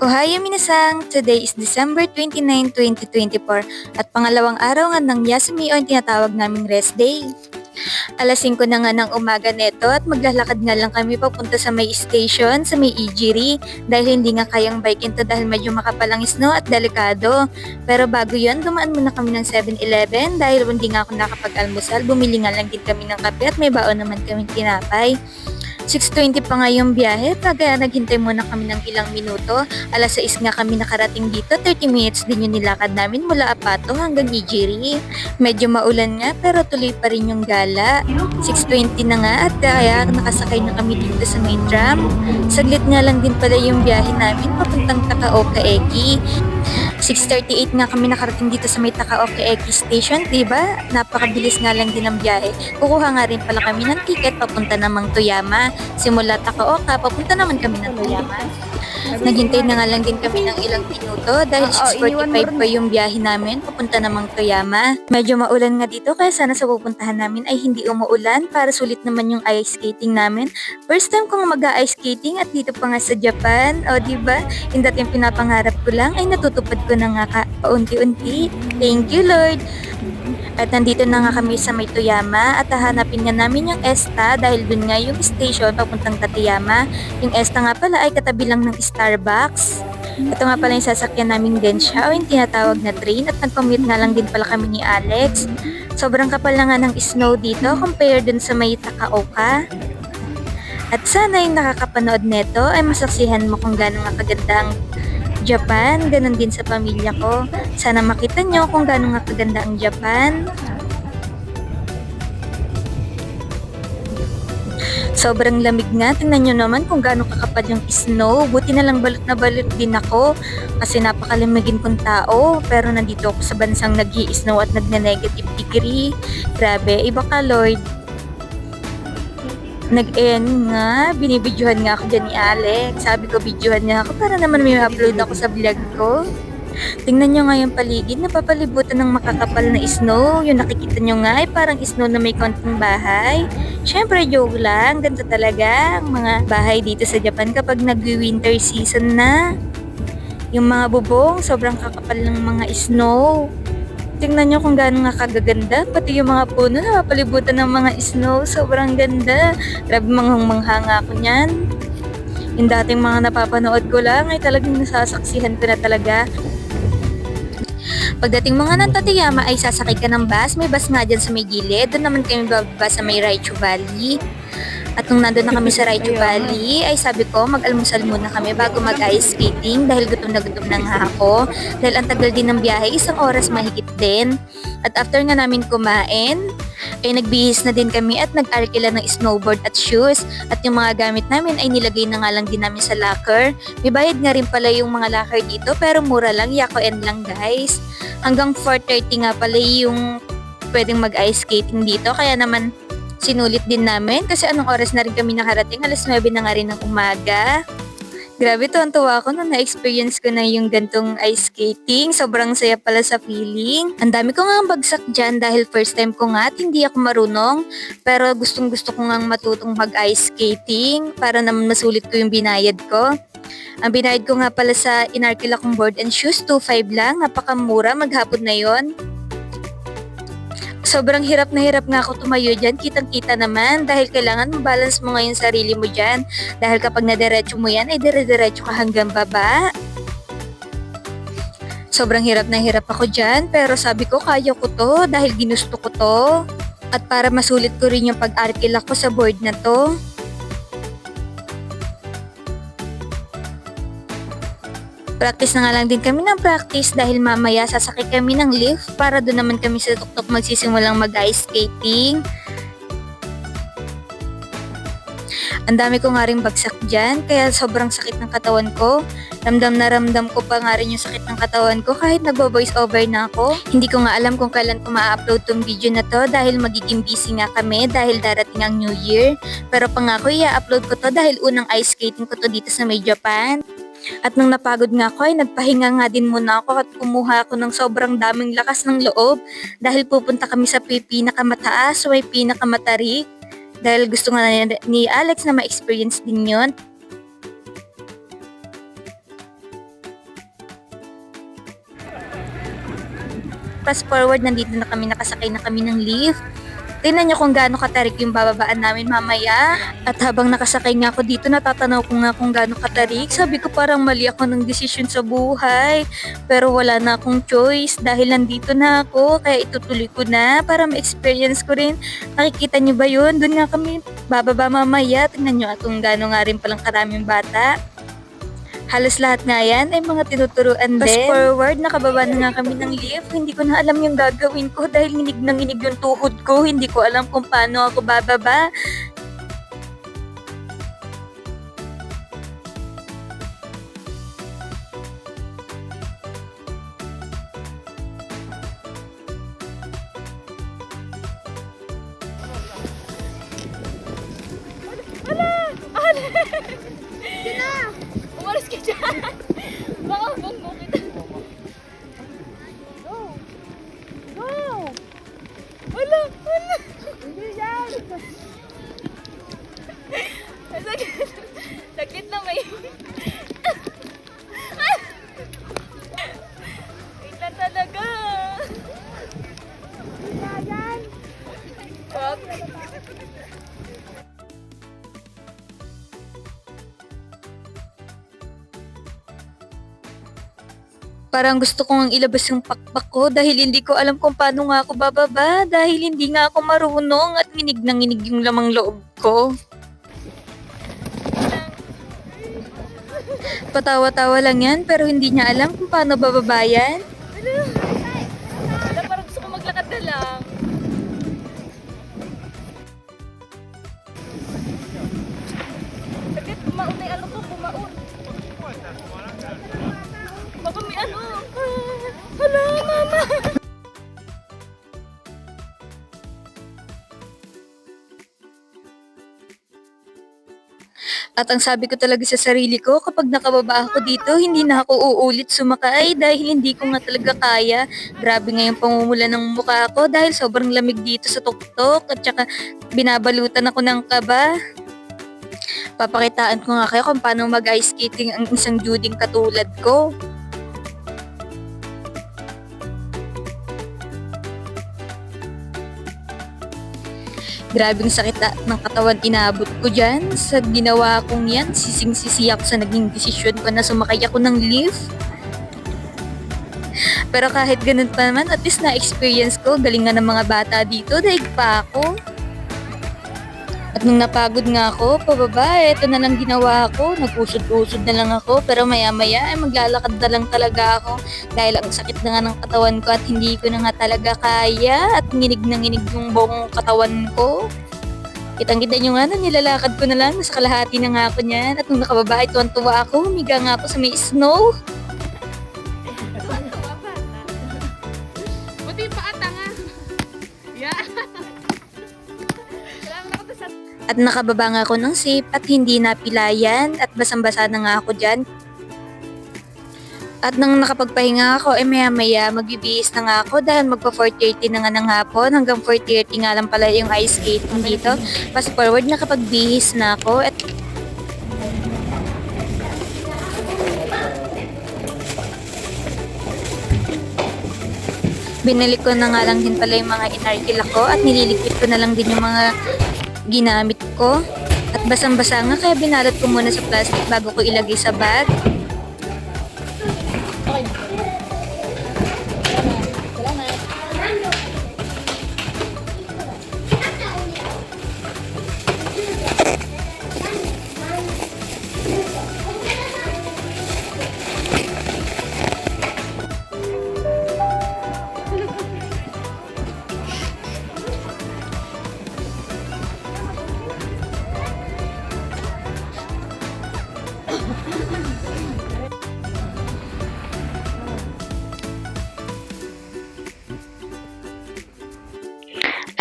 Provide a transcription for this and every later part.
Ohayo minasang! Today is December 29, 2024 at pangalawang araw nga ng Yasumi o yung tinatawag naming rest day. Alas 5 na nga ng umaga neto at maglalakad nga lang kami papunta sa may station, sa may Ijiri dahil hindi nga kayang bikin to dahil medyo makapalang snow at delikado. Pero bago yon, dumaan muna kami ng 7-Eleven dahil hindi nga ako nakapag-almusal, bumili nga lang din kami ng kape at may baon naman kaming tinapay. 6:20 pa nga yung biyahe, kaya naghintay muna kami ng ilang minuto. Alas 6 nga kami nakarating dito, 30 minutes din yung nilakad namin mula Apato hanggang Ijiri. Medyo maulan nga pero tuloy pa rin yung gala. 6:20 na nga at kaya nakasakay na kami dito sa main tram. Saglit nga lang din pala yung biyahe namin papuntang Takaoka Eki. 6:38 nga kami nakarating dito sa may Takaoka Eki Station, diba? Napakabilis nga lang din ang biyahe. Kukuha nga rin pala kami ng ticket papunta namang Toyama. Simula Takaoka, papunta naman kami ng Toyama. Naghintay na nga lang din kami ng ilang minuto dahil 6:45 pa yung biyahe namin papunta namang Toyama. Medyo maulan nga dito kaya sana sa pupuntahan namin ay hindi umuulan para sulit naman yung ice skating namin. First time kong mag-ice skating at dito pa nga sa Japan. O diba? Yung dating pinapangarap ko lang ay natutupad ko na nga paunti-unti. Thank you Lord! At nandito na nga kami sa may Toyama at hahanapin nga namin yung ESTA dahil dun nga yung station papuntang Tateyama. Yung ESTA nga pala ay katabi lang ng Starbucks. Ito nga pala yung sasakyan naming Densha o yung tinatawag na train at nagpamute nga lang din pala kami ni Alex. Sobrang kapal na nga ng snow dito compare dun sa may Takaoka. At sana yung nakakapanood neto ay masaksihan mo kung gaano nga kaganda ang Japan, ganun din sa pamilya ko. Sana makita nyo kung gaano nga kaganda ang Japan. Sobrang lamig nga. Tingnan nyo naman kung gaano kakapal yung snow. Buti na lang balot na balot din ako kasi napakalimigin kong tao. Pero nandito ako sa bansang nag-i-snow at nagne-negative degree. Grabe, iba ka Lord. Nag-end nga, binibidyohan nga ako dyan ni Alex. Sabi ko, bidyohan niya ako para naman may upload ako sa vlog ko. Tingnan nyo nga yung paligid, napapalibutan ng makakapal na snow. Yung nakikita nyo nga ay parang snow na may konting bahay. Syempre, joke lang, ganito talaga ang mga bahay dito sa Japan kapag nag-winter season na. Yung mga bubong, sobrang kakapal ng mga snow. Tingnan nyo kung gaano nga kagaganda, pati yung mga puno na mapalibutan ng mga snow, sobrang ganda. Grabe manghang-mangha nga ako niyan. Yung dating mga napapanood ko lang ay talagang nasasaksihan ko na talaga. Pagdating mga ng Tateyama ay sasakay ka ng bus, may bus nga dyan sa may gilid, doon naman kami bababa sa may Raichu Valley. At nung nandun na kami sa Raichu Valley, ay sabi ko mag-almusal muna kami bago mag-ice skating dahil gutom na nga ako. Dahil ang tagal din ng biyahe, 1 oras mahigit din. At after nga namin kumain, ay nagbihis na din kami at nag-arkila ng snowboard at shoes. At yung mga gamit namin ay nilagay na nga lang din namin sa locker. May bayad nga rin pala yung mga locker dito pero mura lang, yako end lang guys. Hanggang 4:30 nga pala yung pwedeng mag-ice skating dito kaya naman sinulit din namin kasi anong oras na rin kami nakarating, alas 9 na nga rin ng umaga. Grabe, tuwan-tuwa ako nung na-experience ko na yung gantong ice skating. Sobrang saya pala sa feeling. Ang dami ko nga bagsak dyan dahil first time ko nga at hindi ako marunong. Pero gustong gusto ko nga matutong mag-ice skating para naman masulit ko yung binayad ko. Ang binayad ko nga pala sa inarkila kong board and shoes, 2.5 lang. Napakamura, maghapon na yon. Sobrang hirap na hirap nga ako tumayo dyan, kitang-kita naman dahil kailangan mabalance mo nga yung sarili mo dyan dahil kapag nadiretso mo yan ay dire-diretso ka hanggang baba. Sobrang hirap na hirap ako dyan pero sabi ko kaya ko to dahil ginusto ko to at para masulit ko rin yung pag-arkila ko sa board na to. Practice na nga lang din kami ng practice dahil mamaya sasakay kami ng lift para doon naman kami sa tuktok magsisimulang mag-ice skating. Ang dami ko nga rin bagsak dyan kaya sobrang sakit ng katawan ko. Ramdam na ramdam ko pa nga rin yung sakit ng katawan ko kahit nagbo-voice over na ako. Hindi ko nga alam kung kailan ko ma-upload tong video na to dahil magiging busy nga kami dahil darating ang New Year. Pero pangako i-upload ko to dahil unang ice skating ko to dito sa may Japan. At nung napagod nga ako ay nagpahinga nga din muna ako at kumuha ako ng sobrang daming lakas ng loob dahil pupunta kami sa pinakamataas o may pinakamatarik dahil gusto nga ni Alex na ma-experience din yon. fast forward, nandito na kami, nakasakay na kami ng lift. Tingnan nyo kung gaano katarik yung bababaan namin mamaya. At habang nakasakay nga ako dito, natatanaw ko nga kung gaano katarik. Sabi ko parang mali ako ng desisyon sa buhay. Pero wala na akong choice dahil nandito na ako. Kaya itutuloy ko na para ma-experience ko rin. Nakikita nyo ba yun? Doon nga kami bababa mamaya. Tingnan nyo at kung gaano nga rin palang karaming bata. Halos lahat nga yan ay mga tinuturuan din. Fast forward, nakababa na nga kami ng lift. Hindi ko na alam yung gagawin ko dahil nginig na nginig yung tuhod ko. Hindi ko alam kung paano ako bababa. Umalis ka dyan! Baka bunggo kita. Go! Go! Wala! Wala! Hindi yan! Saglit na may... Wait lang talaga! Hindi yan! Wag! Parang gusto kong ilabas yung pakpak ko dahil hindi ko alam kung paano nga ako bababa dahil hindi nga ako marunong at nginig na nginig yung lamang loob ko. Patawa-tawa lang yan pero hindi niya alam kung paano bababa yan. Wala, parang gusto ko maglakad na lang. Saglit, kumaon na yung ano ko, kumaon. Baka may ano. Hala, mama. At ang sabi ko talaga sa sarili ko, kapag nakababa ako dito, hindi na ako uulit sumakay dahil hindi ko nga talaga kaya. Grabe nga yung pamumula ng mukha ko dahil sobrang lamig dito sa tuktok at saka binabalutan ako ng kaba. Papakitaan ko nga kayo kung paano mag-ice skating ang isang Juding katulad ko. Grabing sakit ng katawan inabot ko dyan. Sa ginawa kong yan, sising-sisi ako sa naging desisyon ko na sumakay ako ng lift. Pero kahit ganun pa naman, at least na-experience ko, galing nga ng mga bata dito, daig pa ako. At nung napagod nga ako, pababa, eto na lang ginawa ko. Nag-usod-usod na lang ako, pero maya-maya ay maglalakad na lang talaga ako. Dahil ang sakit na nga ng katawan ko at hindi ko na nga talaga kaya at nginig na nginig yung buong katawan ko. Kitang-kita nyo nga na nilalakad ko na lang, nasa kalahati na nga ako niyan. At nung nakababa ay tuwan-tuwa ako, humiga nga ako sa may snow. Buti pa ata nga. Yeah. At nakababa nga ako ng safe at hindi napilayan at basang-basa na nga ako dyan. At nang nakapagpahinga ako, maya-maya magbibihis na nga ako dahil magpa 4:30 na nga ng hapon. Hanggang 4:30 nga lang pala yung ice skating dito. Fast forward, nakapagbihis na ako at binalik ko na nga lang din pala yung mga inarkil ako at nililigpit ko na lang din yung mga ginamit ko. At basang-basa nga kaya binalot ko muna sa plastic bago ko ilagay sa bag.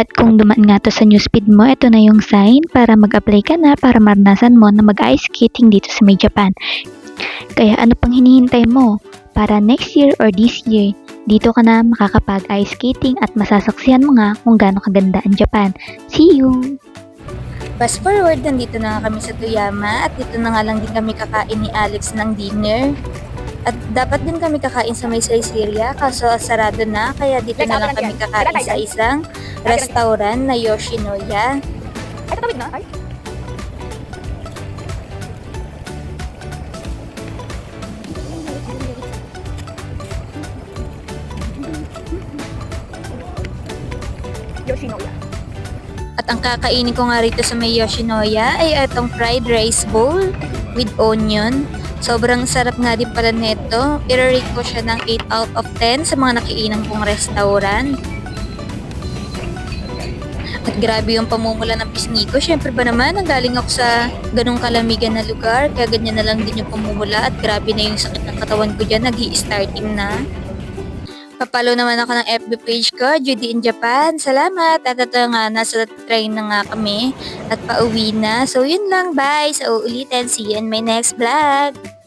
At kung dumaan nga to sa newsfeed mo, ito na yung sign para mag-apply ka na para maranasan mo na mag-ice skating dito sa May Japan. Kaya ano pang hinihintay mo? Para next year or this year, dito ka na makakapag-ice skating at masasaksihan mo nga kung gaano kaganda ang Japan. See you! Fast forward, nandito na nga kami sa Toyama at dito na nga lang din kami kakain ni Alex ng dinner. At dapat din kami kakain sa may Sicilia, kaso sarado na, kaya dito na lang kami kakain sa isang restaurant na Yoshinoya. Ay, tatawid na. Ay. Yoshinoya. At ang kakainin ko nga rito sa may Yoshinoya ay itong fried rice bowl with onion. Sobrang sarap nga din pala nito. I-rate ko siya ng 8 out of 10 sa mga nakiinang kong restaurant. At grabe yung pamumula ng pisngi ko. Syempre ba naman, nanggaling ako sa ganong kalamigan na lugar. Kaya ganyan na lang din yung pamumula. At grabe na yung sakit ng katawan ko dyan. Nag-i-starting na. Papalo naman ako ng FB page ko, Judy in Japan. Salamat! At ito nga, nasa train na nga kami. At pauwi na. So yun lang, bye! Sa uulitin, see you in my next vlog!